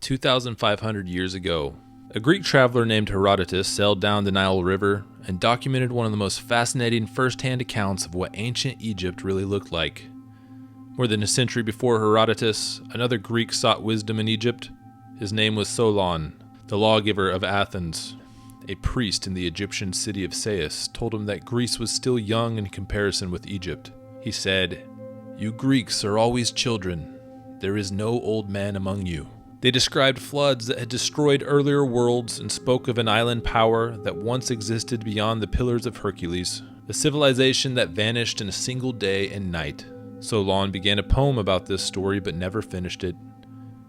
2,500 years ago, a Greek traveler named Herodotus sailed down the Nile River and documented one of the most fascinating first-hand accounts of what ancient Egypt really looked like. More than a century before Herodotus, another Greek sought wisdom in Egypt. His name was Solon, the lawgiver of Athens. A priest in the Egyptian city of Sais told him that Greece was still young in comparison with Egypt. He said, "You Greeks are always children. There is no old man among you." They described floods that had destroyed earlier worlds and spoke of an island power that once existed beyond the Pillars of Hercules, a civilization that vanished in a single day and night. Solon began a poem about this story but never finished it.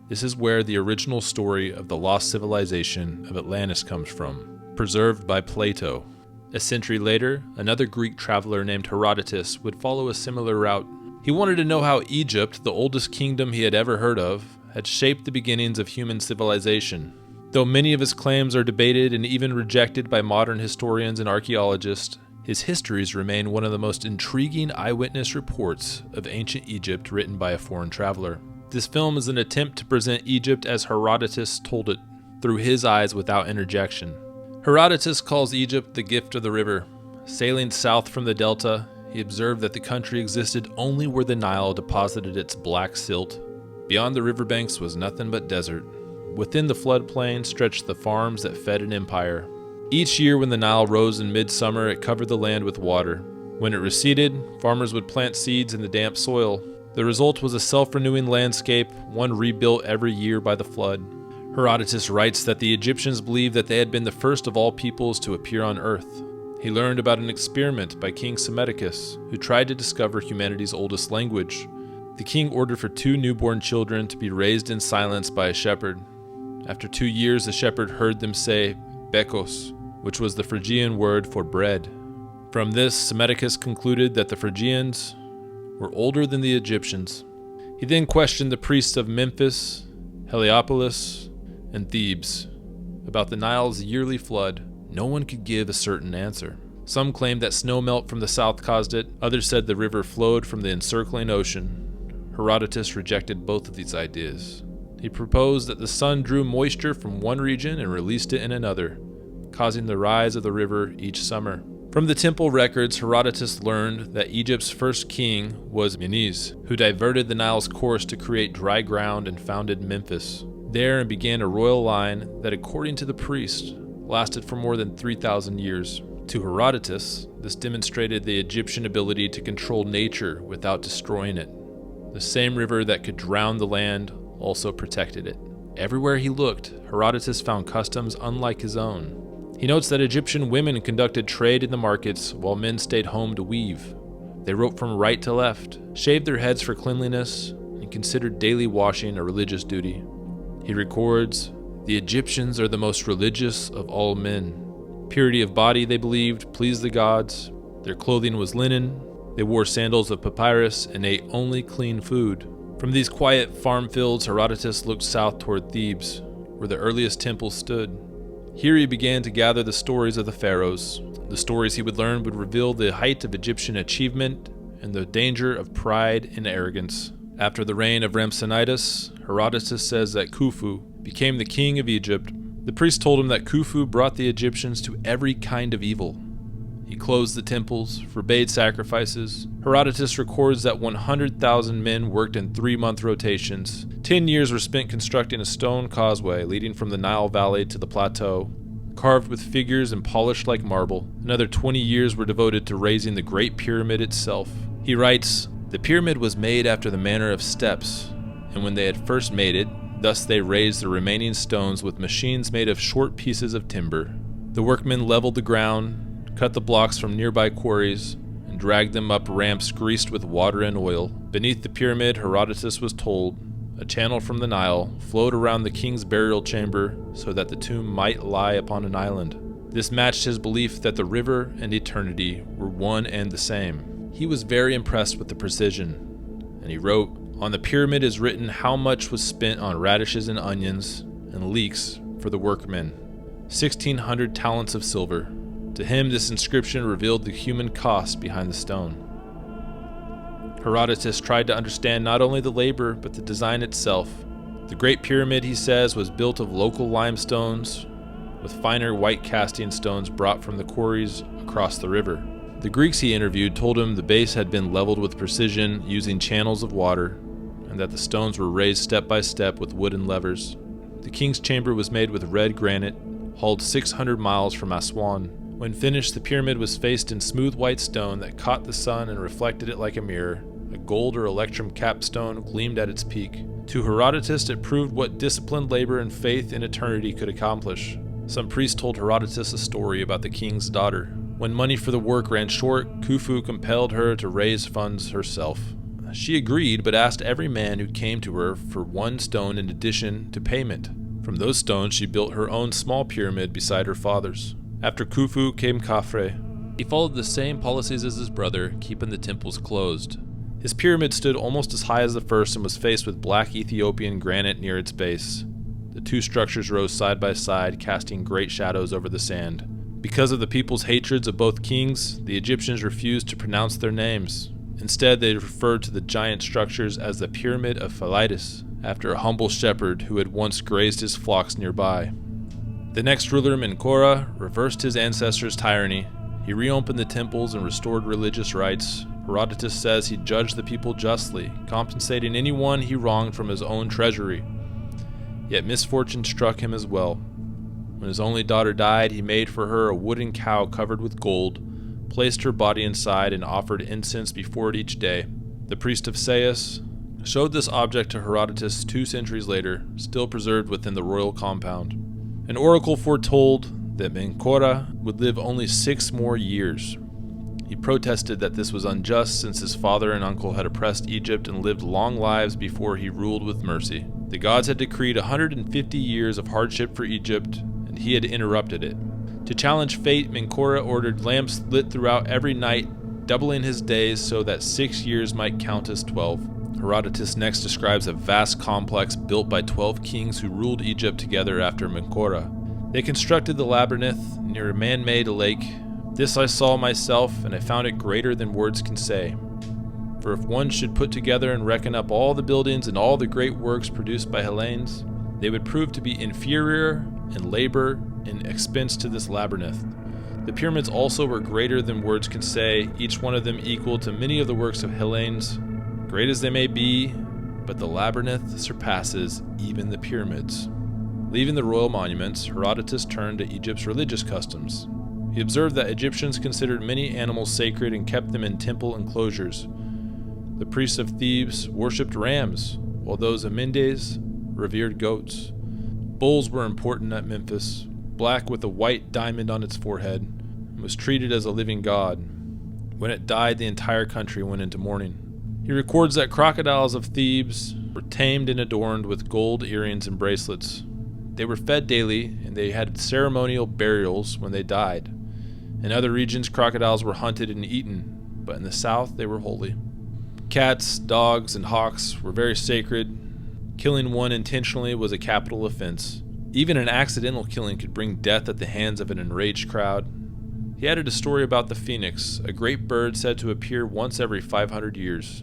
This is where the original story of the lost civilization of Atlantis comes from, preserved by Plato. A century later, another Greek traveler named Herodotus would follow a similar route. He wanted to know how Egypt, the oldest kingdom he had ever heard of, had shaped the beginnings of human civilization. Though many of his claims are debated and even rejected by modern historians and archaeologists, his histories remain one of the most intriguing eyewitness reports of ancient Egypt written by a foreign traveler. This film is an attempt to present Egypt as Herodotus told it, through his eyes without interjection. Herodotus calls Egypt the gift of the river. Sailing south from the delta, he observed that the country existed only where the Nile deposited its black silt. Beyond the riverbanks was nothing but desert. Within the floodplain stretched the farms that fed an empire. Each year when the Nile rose in midsummer, it covered the land with water. When it receded, farmers would plant seeds in the damp soil. The result was a self-renewing landscape, one rebuilt every year by the flood. Herodotus writes that the Egyptians believed that they had been the first of all peoples to appear on earth. He learned about an experiment by King Psammetichus, who tried to discover humanity's oldest language. The king ordered for 2 newborn children to be raised in silence by a shepherd. After 2 years, the shepherd heard them say bekos, which was the Phrygian word for bread. From this, Psammetichus concluded that the Phrygians were older than the Egyptians. He then questioned the priests of Memphis, Heliopolis, and Thebes about the Nile's yearly flood. No one could give a certain answer. Some claimed that snowmelt from the south caused it. Others said the river flowed from the encircling ocean. Herodotus rejected both of these ideas. He proposed that the sun drew moisture from one region and released it in another, causing the rise of the river each summer. From the temple records, Herodotus learned that Egypt's first king was Menes, who diverted the Nile's course to create dry ground and founded Memphis. There began a royal line that, according to the priest, lasted for more than 3,000 years. To Herodotus, this demonstrated the Egyptian ability to control nature without destroying it. The same river that could drown the land also protected it. Everywhere he looked, Herodotus found customs unlike his own. He notes that Egyptian women conducted trade in the markets while men stayed home to weave. They wrote from right to left, shaved their heads for cleanliness, and considered daily washing a religious duty. He records, "The Egyptians are the most religious of all men. Purity of body, they believed, pleased the gods. Their clothing was linen. They wore sandals of papyrus and ate only clean food." From these quiet farm fields, Herodotus looked south toward Thebes, where the earliest temples stood. Here he began to gather the stories of the pharaohs. The stories he would learn would reveal the height of Egyptian achievement and the danger of pride and arrogance. After the reign of Rhampsinitus, Herodotus says that Khufu became the king of Egypt. The priest told him that Khufu brought the Egyptians to every kind of evil. He closed the temples, forbade sacrifices. Herodotus records that 100,000 men worked in 3-month rotations. 10 years were spent constructing a stone causeway leading from the Nile Valley to the plateau, carved with figures and polished like marble. Another 20 years were devoted to raising the Great Pyramid itself. He writes, "The pyramid was made after the manner of steps, and when they had first made it, thus they raised the remaining stones with machines made of short pieces of timber. The workmen leveled the ground, cut the blocks from nearby quarries, and dragged them up ramps greased with water and oil. Beneath the pyramid, Herodotus was told, a channel from the Nile flowed around the king's burial chamber so that the tomb might lie upon an island. This matched his belief that the river and eternity were one and the same." He was very impressed with the precision, and he wrote, "On the pyramid is written how much was spent on radishes and onions and leeks for the workmen, 1,600 talents of silver. To him, this inscription revealed the human cost behind the stone." Herodotus tried to understand not only the labor, but the design itself. The Great Pyramid, he says, was built of local limestones with finer white casting stones brought from the quarries across the river. The Greeks he interviewed told him the base had been leveled with precision using channels of water, and that the stones were raised step by step with wooden levers. The king's chamber was made with red granite, hauled 600 miles from Aswan. When finished, the pyramid was faced in smooth white stone that caught the sun and reflected it like a mirror. A gold or electrum capstone gleamed at its peak. To Herodotus, it proved what disciplined labor and faith in eternity could accomplish. Some priest told Herodotus a story about the king's daughter. When money for the work ran short, Khufu compelled her to raise funds herself. She agreed, but asked every man who came to her for 1 stone in addition to payment. From those stones, she built her own small pyramid beside her father's. After Khufu came Khafre. He followed the same policies as his brother, keeping the temples closed. His pyramid stood almost as high as the first and was faced with black Ethiopian granite near its base. The 2 structures rose side by side, casting great shadows over the sand. Because of the people's hatreds of both kings, the Egyptians refused to pronounce their names. Instead, they referred to the giant structures as the Pyramid of Philetus, after a humble shepherd who had once grazed his flocks nearby. The next ruler, Menkora, reversed his ancestors' tyranny. He reopened the temples and restored religious rights. Herodotus says he judged the people justly, compensating anyone he wronged from his own treasury. Yet misfortune struck him as well. When his only daughter died, he made for her a wooden cow covered with gold, placed her body inside, and offered incense before it each day. The priest of Sais showed this object to Herodotus 2 centuries later, still preserved within the royal compound. An oracle foretold that Menkora would live only 6 more years. He protested that this was unjust since his father and uncle had oppressed Egypt and lived long lives before he ruled with mercy. The gods had decreed 150 years of hardship for Egypt, and he had interrupted it. To challenge fate, Menkora ordered lamps lit throughout every night, doubling his days so that 6 years might count as 12. Herodotus next describes a vast complex built by 12 kings who ruled Egypt together after Menkora. They constructed the labyrinth near a man-made lake. This I saw myself, and I found it greater than words can say. For if one should put together and reckon up all the buildings and all the great works produced by Hellenes, they would prove to be inferior in labor and expense to this labyrinth. The pyramids also were greater than words can say, each one of them equal to many of the works of Hellenes, great as they may be, but the labyrinth surpasses even the pyramids. Leaving the royal monuments, Herodotus turned to Egypt's religious customs. He observed that Egyptians considered many animals sacred and kept them in temple enclosures. The priests of Thebes worshipped rams, while those of Mendes revered goats. Bulls were important at Memphis, black with a white diamond on its forehead, and was treated as a living god. When it died, the entire country went into mourning. He records that crocodiles of Thebes were tamed and adorned with gold earrings and bracelets. They were fed daily, and they had ceremonial burials when they died. In other regions, crocodiles were hunted and eaten, but in the south they were holy. Cats, dogs, and hawks were very sacred. Killing one intentionally was a capital offense. Even an accidental killing could bring death at the hands of an enraged crowd. He added a story about the phoenix, a great bird said to appear once every 500 years.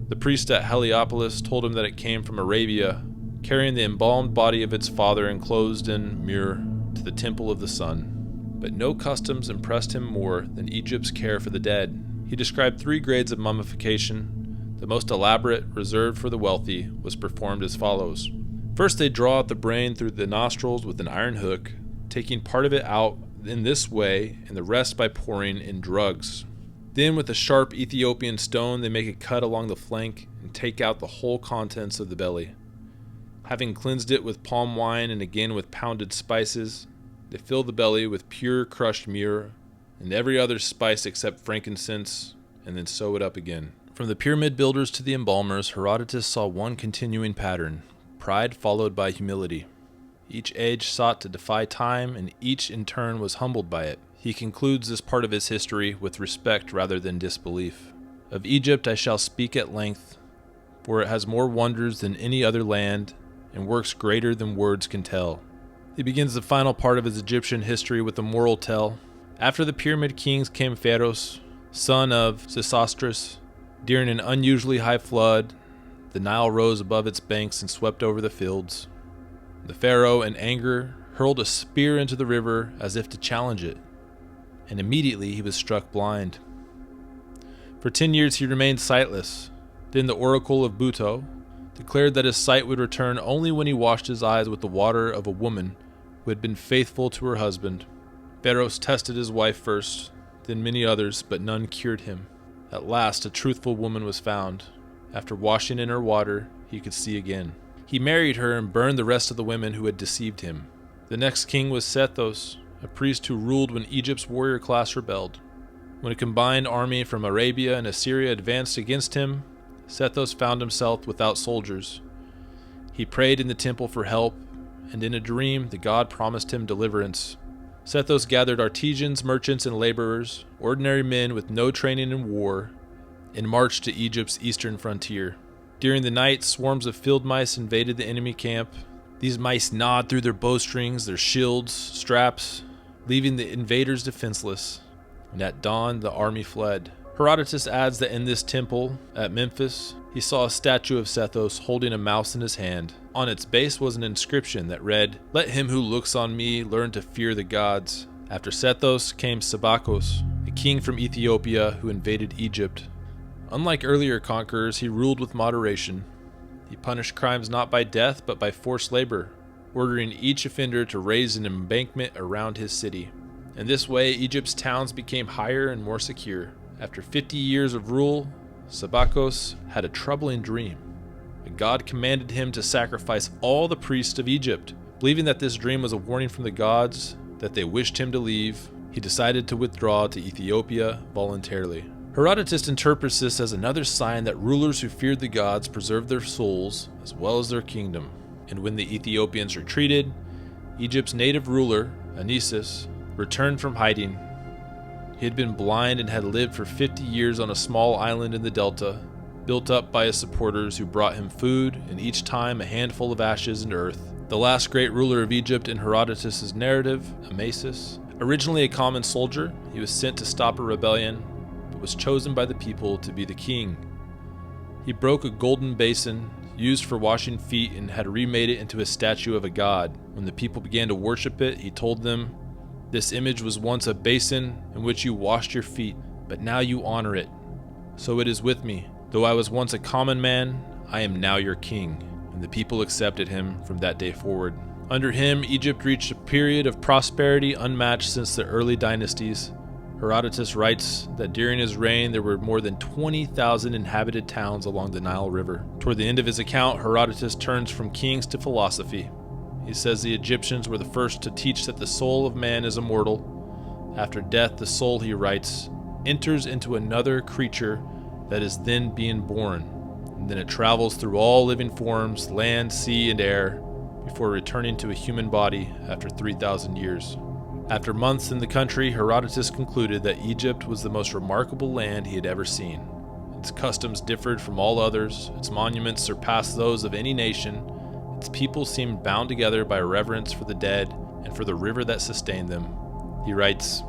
The priest at Heliopolis told him that it came from Arabia, carrying the embalmed body of its father enclosed in myrrh to the temple of the sun. But no customs impressed him more than Egypt's care for the dead. He described 3 grades of mummification. The most elaborate, reserved for the wealthy, was performed as follows. First, they draw out the brain through the nostrils with an iron hook, taking part of it out in this way and the rest by pouring in drugs. Then, with a sharp Ethiopian stone, they make a cut along the flank and take out the whole contents of the belly. Having cleansed it with palm wine and again with pounded spices, they fill the belly with pure crushed myrrh and every other spice except frankincense, and then sew it up again. From the pyramid builders to the embalmers, Herodotus saw one continuing pattern: pride followed by humility. Each age sought to defy time, and each in turn was humbled by it. He concludes this part of his history with respect rather than disbelief. Of Egypt I shall speak at length, for it has more wonders than any other land, and works greater than words can tell. He begins the final part of his Egyptian history with a moral tale. After the pyramid kings came Pharaohs, son of Sesostris. During an unusually high flood, The Nile rose above its banks and swept over the fields. The pharaoh, in anger, hurled a spear into the river as if to challenge it, and immediately he was struck blind. For 10 years he remained sightless. Then the oracle of Buto declared that his sight would return only when he washed his eyes with the water of a woman who had been faithful to her husband. Pharaoh tested his wife first, then many others, but none cured him. At last a truthful woman was found. After washing in her water, he could see again. He married her and burned the rest of the women who had deceived him. The next king was Sethos, a priest who ruled when Egypt's warrior class rebelled. When a combined army from Arabia and Assyria advanced against him, Sethos found himself without soldiers. He prayed in the temple for help, and in a dream the god promised him deliverance. Sethos gathered artisans, merchants, and laborers, ordinary men with no training in war, and marched to Egypt's eastern frontier. During the night, swarms of field mice invaded the enemy camp. These mice gnawed through their bowstrings, their shields, straps, leaving the invaders defenseless. And at dawn, the army fled. Herodotus adds that in this temple at Memphis, he saw a statue of Sethos holding a mouse in his hand. On its base was an inscription that read, "Let him who looks on me learn to fear the gods." After Sethos came Sabakos, a king from Ethiopia who invaded Egypt. Unlike earlier conquerors, he ruled with moderation. He punished crimes not by death but by forced labor, ordering each offender to raise an embankment around his city. In this way, Egypt's towns became higher and more secure. After 50 years of rule, Sabakos had a troubling dream. A god commanded him to sacrifice all the priests of Egypt. Believing that this dream was a warning from the gods that they wished him to leave, he decided to withdraw to Ethiopia voluntarily. Herodotus interprets this as another sign that rulers who feared the gods preserved their souls as well as their kingdom. And when the Ethiopians retreated, Egypt's native ruler, Anisis, returned from hiding. He had been blind and had lived for 50 years on a small island in the delta, built up by his supporters who brought him food and each time a handful of ashes and earth. The last great ruler of Egypt in Herodotus' narrative, Amasis, originally a common soldier, he was sent to stop a rebellion, but was chosen by the people to be the king. He broke a golden basin used for washing feet and had remade it into a statue of a god. When the people began to worship it, he told them, "This image was once a basin in which you washed your feet, but now you honor it. So it is with me. Though I was once a common man, I am now your king." And the people accepted him from that day forward. Under him, Egypt reached a period of prosperity unmatched since the early dynasties. Herodotus writes that during his reign there were more than 20,000 inhabited towns along the Nile River. Toward the end of his account, Herodotus turns from kings to philosophy. He says the Egyptians were the first to teach that the soul of man is immortal. After death, the soul, he writes, enters into another creature that is then being born, and then it travels through all living forms, land, sea, and air, before returning to a human body after 3,000 years. After months in the country, Herodotus concluded that Egypt was the most remarkable land he had ever seen. Its customs differed from all others, its monuments surpassed those of any nation, its people seemed bound together by reverence for the dead and for the river that sustained them. He writes,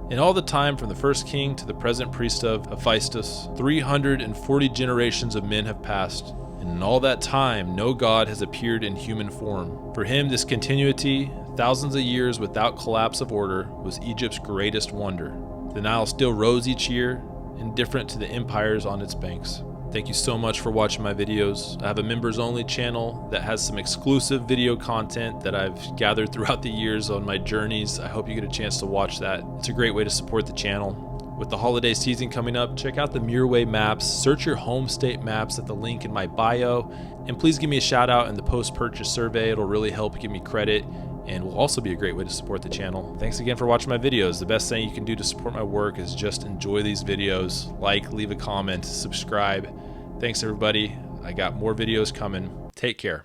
"In all the time from the first king to the present priest of Hephaestus, 340 generations of men have passed, and in all that time no god has appeared in human form. For him this continuity, thousands of years without collapse of order, was Egypt's greatest wonder. The Nile still rose each year, indifferent to the empires on its banks." Thank you so much for watching my videos. I have a members only channel that has some exclusive video content that I've gathered throughout the years on my journeys. I hope you get a chance to watch that. It's a great way to support the channel. With the holiday season coming up, check out the Muirway maps, search your home state maps at the link in my bio, and please give me a shout out in the post-purchase survey. It'll really help give me credit and will also be a great way to support the channel. Thanks again for watching my videos. The best thing you can do to support my work is just enjoy these videos, like, leave a comment, subscribe. Thanks everybody. I got more videos coming. Take care.